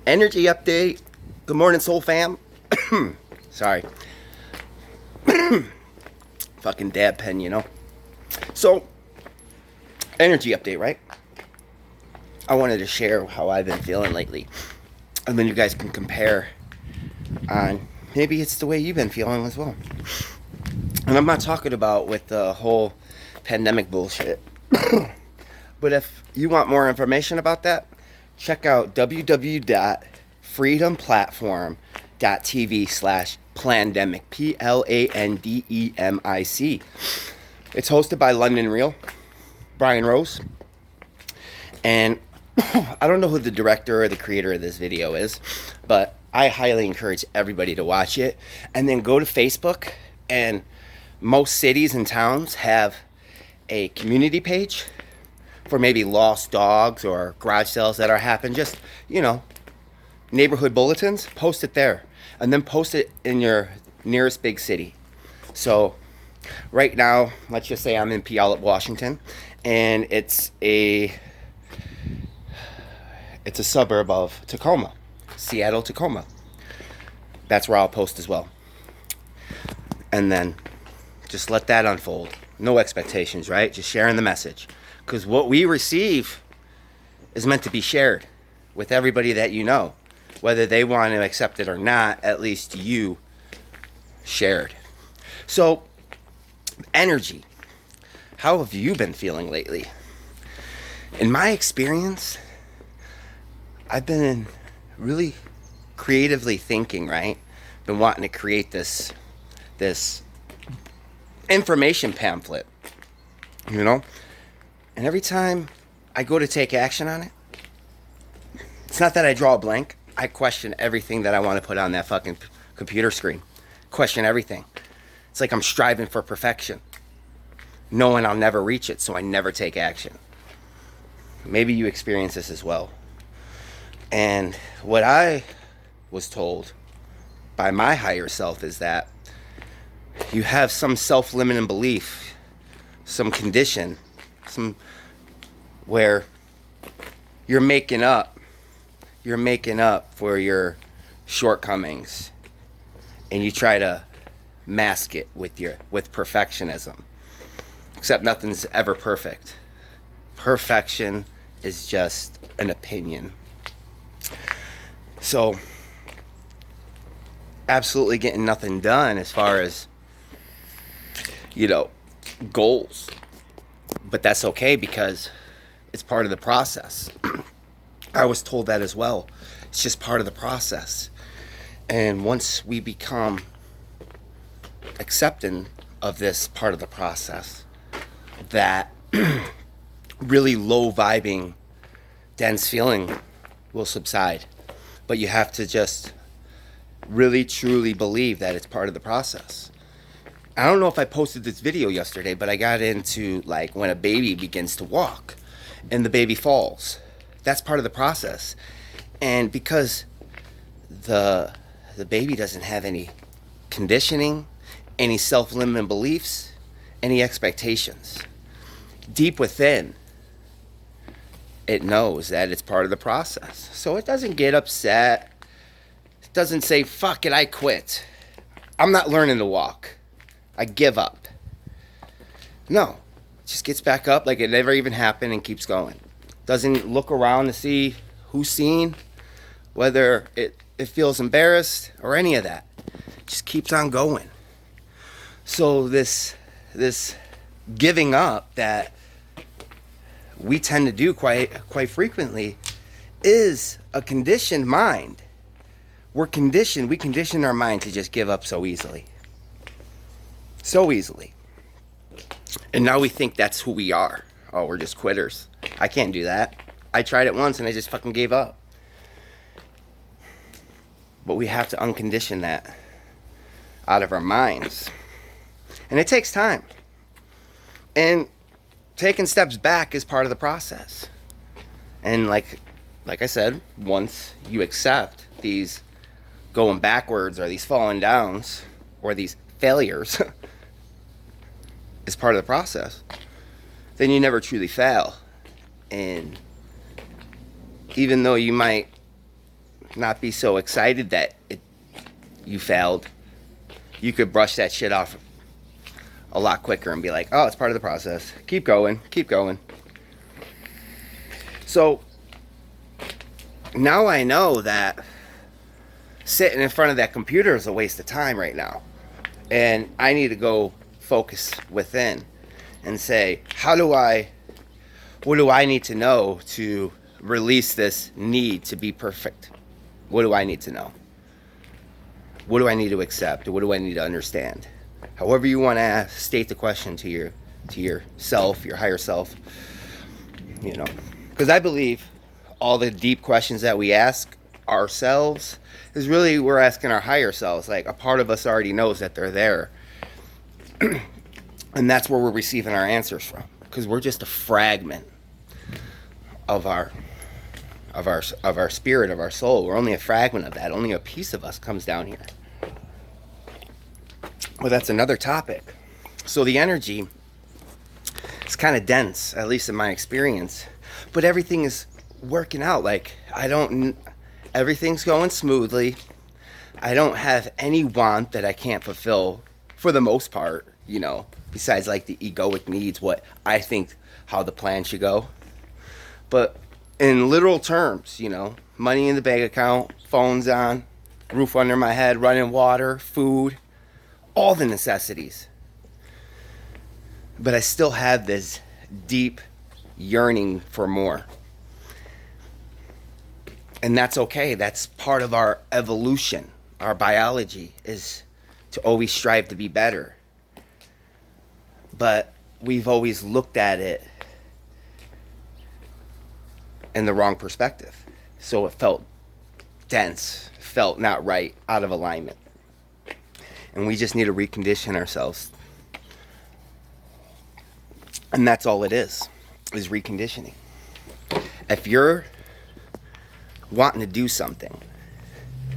Energy update. Good morning, Soul Fam. Sorry. Fucking dad pen, you know. So, energy update, right? I wanted to share how I've been feeling lately. And then you guys can compare on maybe it's the way you've been feeling as well. And I'm not talking about with the whole pandemic bullshit. But if you want more information about that, check out www.freedomplatform.tv/plandemic. Plandemic. It's hosted by London Real, Brian Rose. And I don't know who the director or the creator of this video is, but I highly encourage everybody to watch it. And then go to Facebook, and most cities and towns have a community page for maybe lost dogs or garage sales that are happening. Just, neighborhood bulletins. Post it there. And then post it in your nearest big city. So right now, let's just say I'm in Puyallup, Washington, and it's a suburb of Tacoma, Seattle, Tacoma. That's where I'll post as well. And then just let that unfold. No expectations, right? Just sharing the message. Because what we receive is meant to be shared with everybody that you know. Whether they want to accept it or not, at least you shared. So, energy. How have you been feeling lately? In my experience, I've been really creatively thinking, right? Been wanting to create this information pamphlet, And every time I go to take action on it, it's not that I draw a blank. I question everything that I want to put on that fucking computer screen. Question everything. It's like I'm striving for perfection, knowing I'll never reach it, so I never take action. Maybe you experience this as well. And what I was told by my higher self is that you have some self-limiting belief, some condition, where you're making up for your shortcomings, and you try to mask it with perfectionism. Except nothing's ever perfect. Perfection is just an opinion. So, absolutely getting nothing done as far as, goals. But that's okay because it's part of the process. I was told that as well. It's just part of the process. And once we become accepting of this part of the process, that really low vibing, dense feeling will subside. But you have to just really truly believe that it's part of the process. I don't know if I posted this video yesterday, but I got into when a baby begins to walk and the baby falls. That's part of the process. And because the baby doesn't have any conditioning, any self-limiting beliefs, any expectations, deep within, it knows that it's part of the process. So it doesn't get upset. It doesn't say, fuck it, I quit. I'm not learning to walk. I give up. No. It just gets back up like it never even happened and keeps going. Doesn't look around to see who's seen, whether it feels embarrassed or any of that. It just keeps on going. So this giving up that we tend to do quite frequently is a conditioned mind. We condition our mind to just give up so easily. So easily. And now we think that's who we are. Oh, we're just quitters. I can't do that. I tried it once and I just fucking gave up. But we have to uncondition that out of our minds. And it takes time. And taking steps back is part of the process. And like I said, once you accept these going backwards or these falling downs or these failures is part of the process, then you never truly fail. And even though you might not be so excited that you failed. You could brush that shit off a lot quicker and be like, oh, it's part of the process. Keep going, keep going. So now I know that sitting in front of that computer is a waste of time right now. And I need to go focus within and say, what do I need to know to release this need to be perfect? What do I need to know? What do I need to accept? What do I need to understand? However you want to state the question to your self, your higher self, you know. Because I believe all the deep questions that we ask ourselves is really we're asking our higher selves. Like, a part of us already knows that they're there. And that's where we're receiving our answers from. Because we're just a fragment of our spirit, of our soul. We're only a fragment of that. Only a piece of us comes down here. Well, that's another topic. So the energy is kind of dense, at least in my experience. But everything is working out. Like, everything's going smoothly. I don't have any want that I can't fulfill for the most part, you know, besides like the egoic needs, what I think how the plan should go. But in literal terms, you know, money in the bank account, phones on, roof under my head, running water, food, all the necessities. But I still have this deep yearning for more. And that's okay. That's part of our evolution. Our biology is to always strive to be better. But we've always looked at it in the wrong perspective. So it felt dense, felt not right, out of alignment. And we just need to recondition ourselves. And that's all it is reconditioning. If you're wanting to do something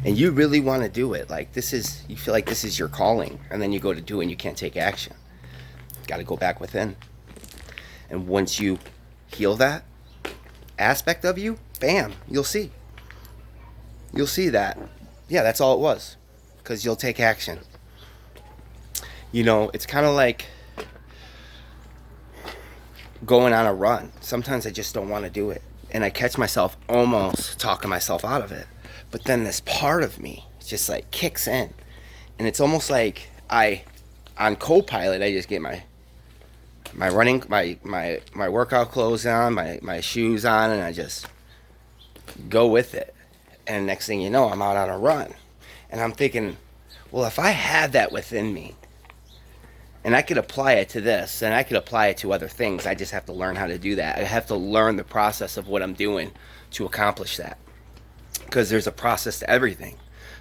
and you really want to do it, like you feel like this is your calling, and then you go to do it and you can't take action. Got to go back within. And once you heal that aspect of you, bam, you'll see that, yeah, that's all it was, because you'll take action. You know, it's kind of like going on a run. Sometimes I just don't want to do it, and I catch myself almost talking myself out of it, but then this part of me just like kicks in, and it's almost like on co-pilot, I just get my running, my workout clothes on, my shoes on, and I just go with it. And next thing you know, I'm out on a run, and I'm thinking, well, if I had that within me, and I could apply it to this, and I could apply it to other things, I just have to learn how to do that. I have to learn the process of what I'm doing to accomplish that. Because there's a process to everything.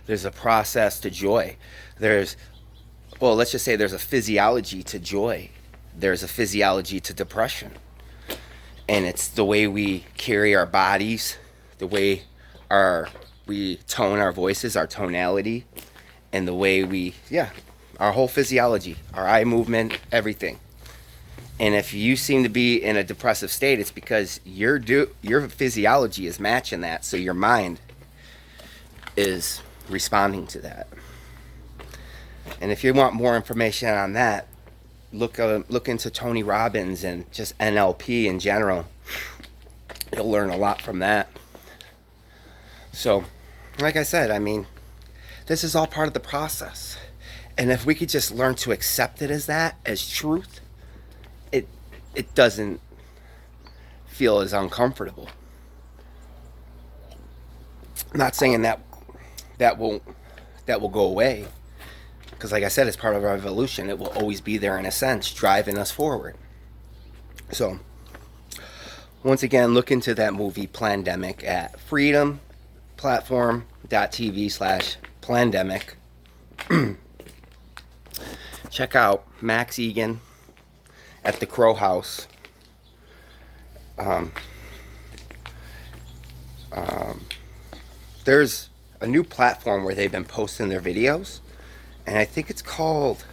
There's a process to joy. Let's just say there's a physiology to joy. There's a physiology to depression. And it's the way we carry our bodies, the way we tone our voices, our tonality, and the way our whole physiology, our eye movement, everything. And if you seem to be in a depressive state, it's because your physiology is matching that, so your mind is responding to that. And if you want more information on that, look into Tony Robbins and just NLP in general. You'll learn a lot from that. So, like I said, I mean, this is all part of the process. And if we could just learn to accept it as truth, it doesn't feel as uncomfortable. I'm not saying that will go away, because like I said, it's part of our evolution. It will always be there in a sense, driving us forward. So, once again, look into that movie Plandemic at freedomplatform.tv/Plandemic. Check out Max Egan at the Crow House. There's a new platform where they've been posting their videos, and I think it's called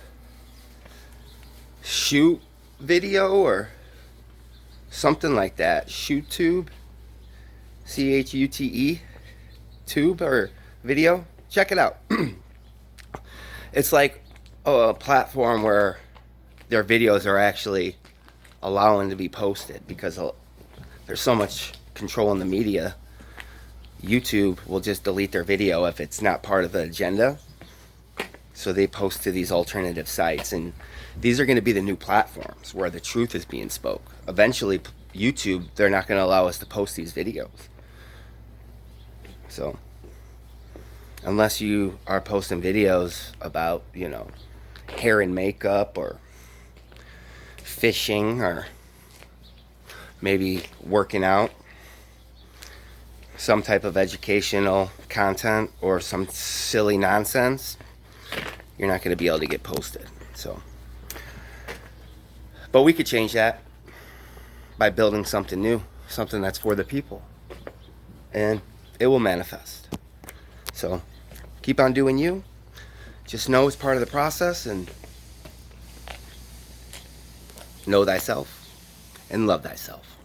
Shoot Video or something like that. ShootTube, CHUTE. tube or video, check it out. It's like a platform where their videos are actually allowing to be posted because there's so much control in the media. YouTube will just delete their video if it's not part of the agenda. So they post to these alternative sites, and these are going to be the new platforms where the truth is being spoke. Eventually, YouTube, they're not going to allow us to post these videos. So, unless you are posting videos about, hair and makeup or fishing or maybe working out, some type of educational content or some silly nonsense, you're not going to be able to get posted. So, but we could change that by building something new, something that's for the people, and it will manifest. So keep on doing you. Just know it's part of the process, and know thyself and love thyself.